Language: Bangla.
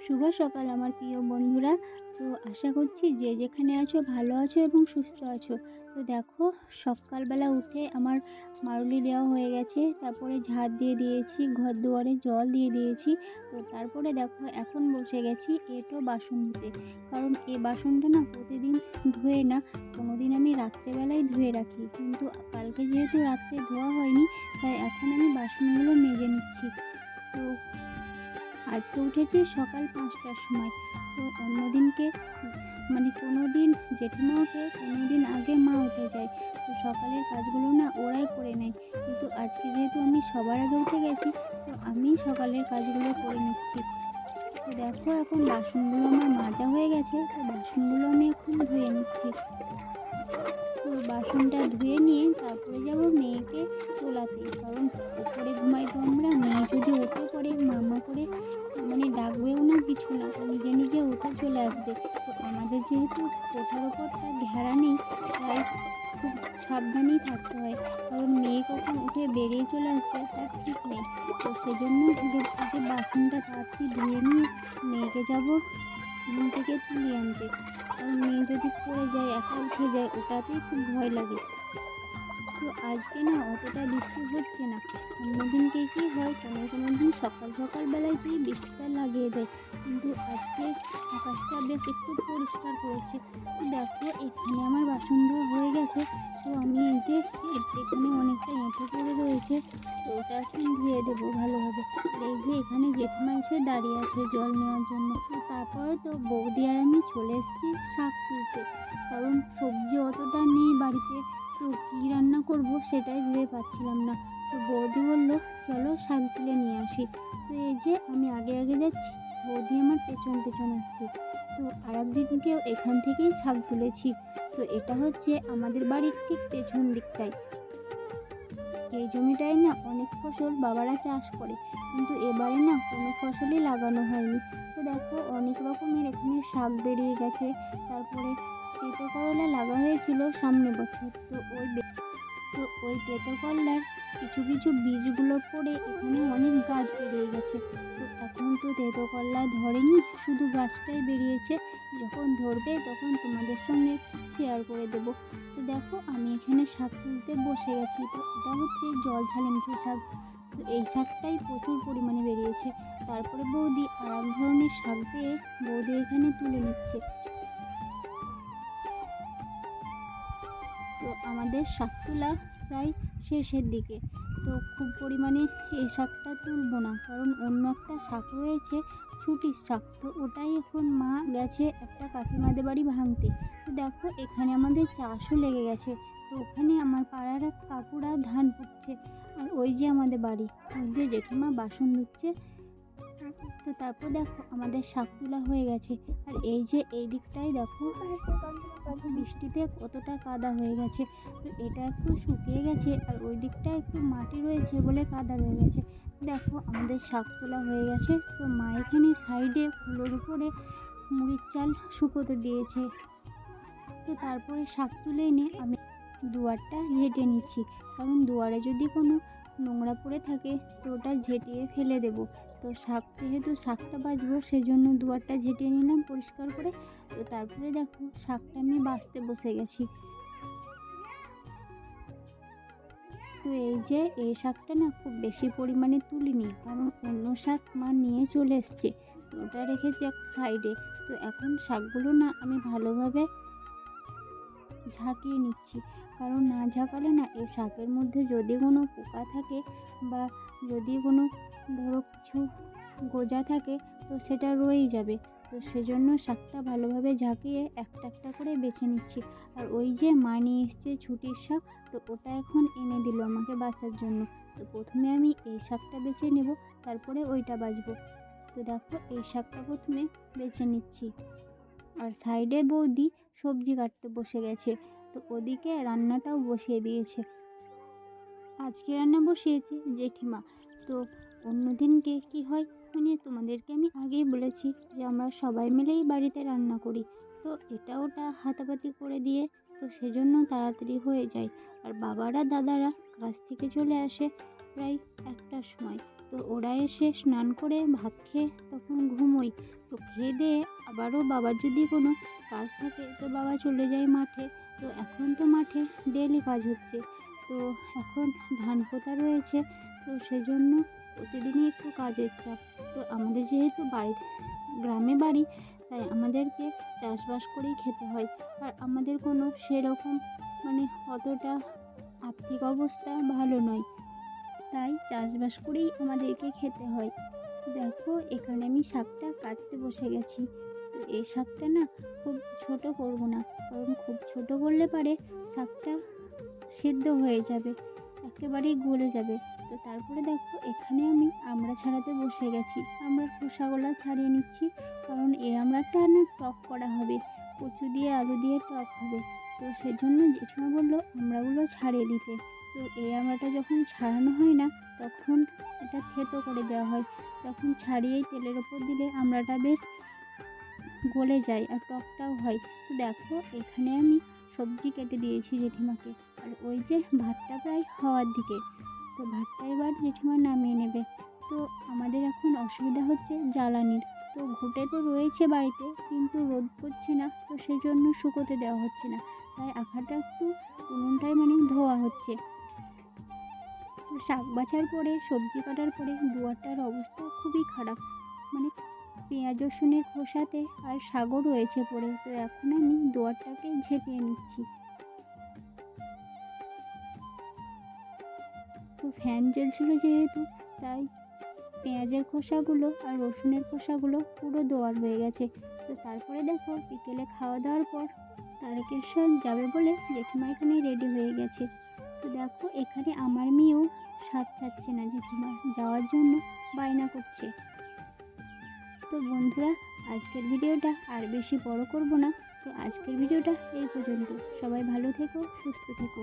শুভ সকাল আমার প্রিয় বন্ধুরা। তো আশা করছি যে যেখানে আছো ভালো আছো এবং সুস্থ আছো। তো দেখো, সকালবেলা উঠে আমার মারুলি দেওয়া হয়ে গেছে, তারপরে ঝাড় দিয়ে দিয়েছি, ঘর দুয়ারে জল দিয়ে দিয়েছি। তো তারপরে দেখো এখন বসে গেছি এঁটো বাসন ধুতে। কারণ এ বাসনটা না প্রতিদিন ধুয়ে না, কোনোদিন আমি রাত্রেবেলায় ধুয়ে রাখি, কিন্তু কালকে যেহেতু রাত্রে ধোয়া হয়নি, তাই এখন আমি বাসনগুলো মেজে নিচ্ছি। তো আজকে উঠেছি সকাল 5টার সময়। তো অন্যদিনকে কোনো দিন জেঠিমা ওঠে, কোনো দিন আগে মা উঠে যায়। তো সকালের কাজগুলো না ওরাই করে নেয়, কিন্তু আজকে যেহেতু আমি সবার আগে উঠে গেছি, তো আমি সকালের কাজগুলো করে নিচ্ছি। তো দেখো এখন বাসনগুলো আমার মাজা হয়ে গেছে, তো বাসনগুলো আমি এখন ধুয়ে নিচ্ছি। তো বাসনটা ধুয়ে নিয়ে তারপরে যাব মেয়েকে তোলাতে, কারণ ওপরে ঘুমাই তো আমরা। মেয়ে যদি ওঠে পড়ে মামা করে ডাকবেও না, কিছু না, নিজে নিজে উঠে চলে আসবে। তো আমাদের যেহেতু কোঠার ওপরটা ঘেরা নেই, তাই খুব সাবধানেই থাকতে হয়, কারণ মেয়ে কখন উঠে বেরিয়ে চলে আসবে তার ঠিক নেই। তো সেজন্য যে বাসনটা তাড়াতাড়ি ধুয়ে নিয়ে মেয়েকে যাব ঘুম থেকে তুলে আনতে, কারণ মেয়ে যদি পড়ে যায়, একা উঠে যায়, ওটাতেই খুব ভয় লাগে। তো আজকে না অতটা বৃষ্টি হচ্ছে না। অন্যদিনকে কি হয়, কোনো দিন সকাল সকালবেলাতেই বৃষ্টিটা লাগিয়ে দেয়, কিন্তু আজকে আকাশটা বেশ একটু পরিষ্কার করেছে। তো দেখো এখানে আমার বাসন ধোয়া হয়ে গেছে। তো আমি এই যে এখানে অনেকটা এঁটো পড়ে রয়েছে, তো ওটা এখন ধুয়ে দেবো ভালোভাবে। আর এই যে এখানে জেঠিমা এসে দাঁড়িয়ে আছে জল নেওয়ার জন্য। তো তারপরে তো বৌদি আর আমি চলে এসেছি শাক তুলতে, কারণ সবজি অতটা নেই বাড়িতে। তো কী রান্না করব সেটাই ভেবে পাচ্ছিলাম না। তো বৌদি বলল চলো শাক তুলে নিয়ে আসি। তো এই যে আমি আগে আগে যাচ্ছি, বৌদি আমার পেছন পেছন আসছে। তো আর একদিনকেও এখান থেকেই শাক তুলেছি। তো এটা হচ্ছে আমাদের বাড়ির ঠিক পেছন দিকটাই। এই জমিটায় না অনেক ফসল বাবারা চাষ করে, কিন্তু এবারে না কোনো ফসলই লাগানো হয়নি। তো দেখো অনেক রকমের এখানে শাক বেরিয়ে গেছে। তারপরে তেঁতো করলা লাগা হয়েছিল সামনে বছর, তো ওই তেঁতো করলার কিছু কিছু বীজগুলো পড়ে এখানে অনেক গাছ বেরিয়ে গেছে। তো এখন তো তেঁতো করলা ধরেনি, শুধু গাছটাই বেরিয়েছে। যখন ধরবে তখন তোমাদের সঙ্গে শেয়ার করে দেবো। তো দেখো আমি এখানে শাক তুলতে বসে গেছি। তো এটা হচ্ছে জল ছালিমচে শাক। তো এই শাকটাই প্রচুর পরিমাণে বেরিয়েছে। তারপরে বৌদি আর এক ধরনের শাক পেয়ে বৌদি এখানে তুলে নিচ্ছে। তো আমাদের শাক তোলা প্রায় শেষের দিকে। তো খুব পরিমাণে এই শাকটা তুলবো না, কারণ অন্য একটা শাক রয়েছে ছুটির শাক। তো ওটাই এখন মা গেছে একটা কাকিমাদের বাড়ি ভাঙতে। তো দেখো এখানে আমাদের চাষও লেগে গেছে। তো ওখানে আমার পাড়ার এক কাকুরা ধান পুঁতছে, আর ওই যে আমাদের বাড়ি, ওই যে জেঠিমা বাসন ধুচ্ছে। তো তারপর দেখো আমাদের শাক তোলা হয়ে গেছে। আর এই যে এই দিকটাই দেখো বৃষ্টিতে কতটা কাদা হয়ে গেছে। তো এটা একটু শুকিয়ে গেছে, আর ওই দিকটা একটু মাটি রয়েছে বলে কাদা রয়ে গেছে। দেখো আমাদের শাক তোলা হয়ে গেছে। তো মা এখানে সাইডে কুলোর উপরে মুড়ির চাল শুকোতে দিয়েছে। তো তারপরে শাক তুলে এনে আমি দুয়ারটা ঝেঁটে নিচ্ছি, কারণ দুয়ারে যদি কোনো নোংরা পড়ে থাকে তো ওটা ঝেঁটিয়ে ফেলে দেব। তো যেহেতু শাকটা বাছবো, সেজন্য দুয়ারটা ঝেঁটিয়ে নিলাম পরিষ্কার করে। তো তারপরে দেখো শাকটা আমি বাছতে বসে গেছি। তো এই যে এই শাকটা না খুব বেশি পরিমাণে তুলিনি, কারণ অন্য শাক মা নিয়ে চলে এসছে, তো ওটা রেখেছি এক সাইডে। তো এখন শাকগুলো না আমি ভালোভাবে ঝাঁকিয়ে নিচ্ছি, কারণ না ঝাঁকালে না এই শাকের মধ্যে যদি কোনো পোকা থাকে, বা যদি কোনো ধরো কিছু গোজা থাকে, তো সেটা রয়েই যাবে। তো সেজন্য শাকটা ভালোভাবে ঝাঁকিয়ে একটা একটা করে বেছে নিচ্ছি। আর ওই যে মা নিয়ে এসছে ছুটির শাক, তো ওটা এখন এনে দিল আমাকে বাছার জন্য। তো প্রথমে আমি এই শাকটা বেছে নেব, তারপরে ওইটা বাছবো। তো দেখো এই শাকটা প্রথমে বেছে নিচ্ছি। আর সাইডে বৌদি সবজি কাটতে বসে গেছে। তো ওদিকে রান্নাটাও বসিয়ে দিয়েছে। আজকে রান্না বসিয়েছে জেঠিমা। তো অন্য দিনকে কী হয়, তোমাদেরকে আমি আগেই বলেছি যে আমরা সবাই মিলেই বাড়িতে রান্না করি। তো এটা ওটা হাতাপাতি করে দিয়ে, তো সেজন্য তাড়াতাড়ি হয়ে যায়। আর বাবারা দাদারা কাজ থেকে চলে আসে প্রায় 1টার সময়। তো ওরা এসে স্নান করে ভাত খেয়ে তখন ঘুমোই। তো খেয়ে দিয়ে আবারও বাবার যদি কোনো কাজ থাকে তো বাবা চলে যায় মাঠে। তো এখন তো মাঠে ডেইলি কাজ হচ্ছে। তো এখন ধান পোঁতা রয়েছে, তো সেজন্য প্রতিদিনই একটু কাজের চাপ। তো আমাদের যেহেতু গ্রামে বাড়ি, তাই আমাদেরকে চাষবাস করেই খেতে হয়। আর আমাদের কোনো সেরকম অতটা আর্থিক অবস্থা ভালো নয়, তাই চাষবাস করেই আমাদেরকে খেতে হয়। দেখো এখানে আমি শাকটা কাটতে বসে গেছি। তো এই শাকটা না খুব ছোট করব না, কারণ খুব ছোট করলে পারে শাকটা সিদ্ধ হয়ে যাবে, একেবারেই গলে যাবে। তো তারপরে দেখো এখানে আমি আমড়া ছাড়াতে বসে গেছি। আমড়ার খোসাগুলো ছাড়িয়ে নিচ্ছি, কারণ এই আমড়াটা না টক করা হবে, কচু দিয়ে আলু দিয়ে টক হবে। তো সেজন্য জেঠিমা বললো আমড়াগুলো ছাড়িয়ে দিতে। তো এই আমড়াটা যখন ছাড়ানো হয় না, তখন এটা থেতো করে দেওয়া হয়। তখন ছাড়িয়েই তেলের ওপর দিলে আমড়াটা বেশ গলে যায় আর টকটাও হয়। তো দেখো এখানে আমি সবজি কেটে দিয়েছি জেঠিমাকে। আর ওই যে ভাতটা প্রায় হওয়ার দিকে, তো ভাতটা এবার জেঠিমা নামিয়ে নেবে। তো আমাদের এখন অসুবিধা হচ্ছে জ্বালানির। তো ঘুঁটে তো রয়েছে বাড়িতে, কিন্তু রোদ করছে না, তো সেই জন্য শুকোতে দেওয়া হচ্ছে না। তাই আখাটা একটু উনুনটাই ধোয়া হচ্ছে। তো শাক বাছার পরে, সবজি কাটার পরে দুয়ারটার অবস্থা খুবই খারাপ। পেঁয়াজ রসুনের খোসাতে আর শাকও রয়েছে পড়ে। তো এখন আমি দুয়ারটাকে ঝেঁটিয়ে নিচ্ছি। তো ফ্যান চলছিল যেহেতু, তাই পেঁয়াজের খোসাগুলো আর রসুনের খোসাগুলো পুরো দোয়ার হয়ে গেছে। তো তারপরে দেখো বিকেলে খাওয়া দাওয়ার পর তারকেশ্বর যাবে বলে জেঠিমা এখানে রেডি হয়ে গেছে। তো দেখো এখানে আমার মেয়েও সাথ চাচ্ছে না, জেঠিমা যাওয়ার জন্য বায়না করছে। তো বন্ধুরা, আজকের ভিডিওটা আর বেশি বড় করব না। তো আজকের ভিডিওটা এই পর্যন্ত। সবাই ভালো থেকো, সুস্থ থেকো।